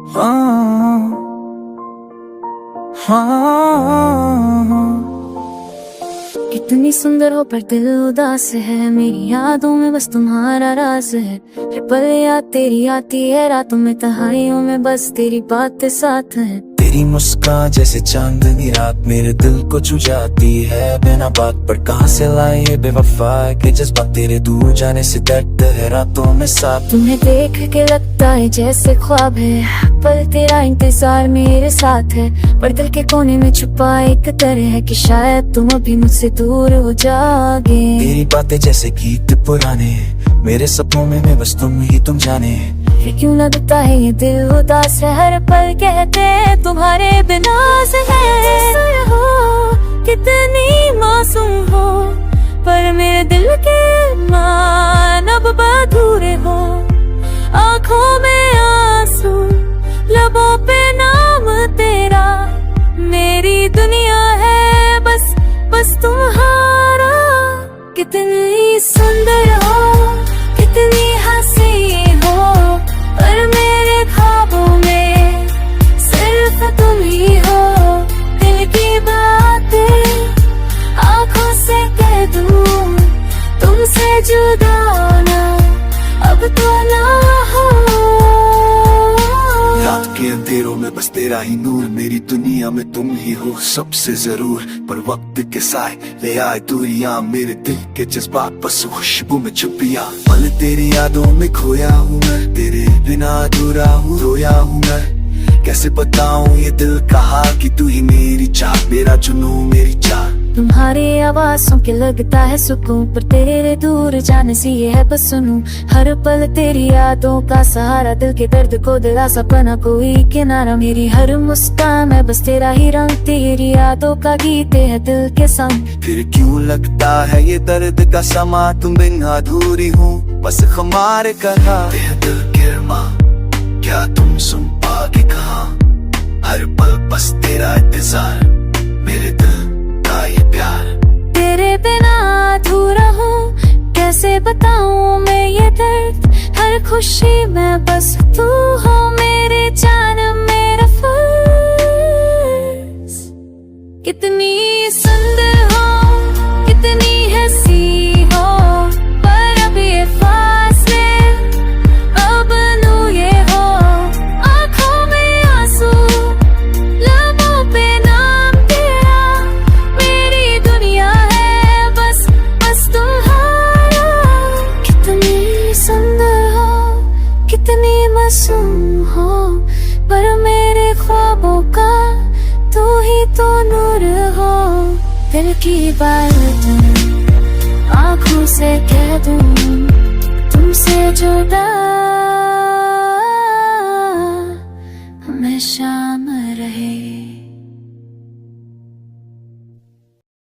हाँ, हाँ। कितनी सुंदर हो पर दिल उदास है, मेरी यादों में बस तुम्हारा राज है। हर पल याद तेरी आती है, रातों में तन्हाइयों में बस तेरी बातें साथ है। तेरी मुस्कान जैसे चांदनी रात मेरे दिल को छू जाती है बिना बात पर। कहाँ से लाए ये बेवफा के जज्बात, तेरे दूर जाने से दर्द है रातों में साथ। तुम्हें देख के लगता है जैसे ख्वाब है, पर तेरा इंतजार मेरे साथ है। पर दिल के कोने में छुपा एक तरह है कि शायद तुम अभी मुझसे दूर हो जाओगे। तेरी बातें जैसे गीत पुराने, मेरे सपनों में मैं बस तुम ही तुम जाने। फिर क्यों लगता है ये दिल उदास है, हर पल कहते हैं तुम्हारे बिना से है। हो कितनी मासूम हो, पर मेरे दिल के मान अब अधूरे हो। आँखों में आंसू, लबों पे नाम तेरा, मेरी दुनिया है बस बस तुम्हारा। कितनी सुंदर हो, कितनी हंसी हो, पर मेरे ख्वाबों में सिर्फ तुम ही हो। दिल की बातें आँखों से कह दूं, तुमसे जुदा ना अब तो ना हो। रात के अंधेरों में बस तेरा ही नूर, मेरी दुनिया में तुम ही हो सबसे जरूर। पर वक्त के साए ले आए दूरियां, मेरे दिल के जज्बात बस खुशबू में छुपिया। पल तेरी यादों में खोया हूँ मैं, तेरे बिना अधूरा हूँ रोया हूँ मैं। कैसे बताऊँ ये दिल का हाल कि तू ही मेरी चाह, मेरा जुनून मेरी चाह। तुम्हारी आवाज़ों के लगता है सुकून, पर तेरे दूर जाने से ये है बस सुनूं। हर पल तेरी यादों का सहारा, दिल के दर्द को दिलासा बना कोई किनारा। मेरी हर मुस्कान है बस तेरा ही रंग, तेरी यादों का गीत है दिल के संग। फिर क्यों लगता है ये दर्द का समा, तुम बिन अधूरी हूँ बस हमारे कहा। दिल गिरमा क्या तुम सुन पागे कहाँ, हर पल बस तेरा इंतजार, मेरे दिल का ये प्यार। तेरे बिना अधूरा हूँ, कैसे बताऊँ मैं ये दर्द। हर खुशी में बस तू हो, मेरे जान मेरा फर्ज। कितनी सुंदर हो, कितनी हंसी हो, पर अब ये फासले अब नू ये हो। आँखों में आंसू, लबों पे नाम तेरा, मेरी दुनिया है बस बस तुम्हारा। कितनी सुंदर हो, कितनी मासूम हो, पर मेरे ख्वाबों का तू ही तो नूर हो। दिल की बातें आँखों से कह दूं, तुमसे जुदा हमेशा।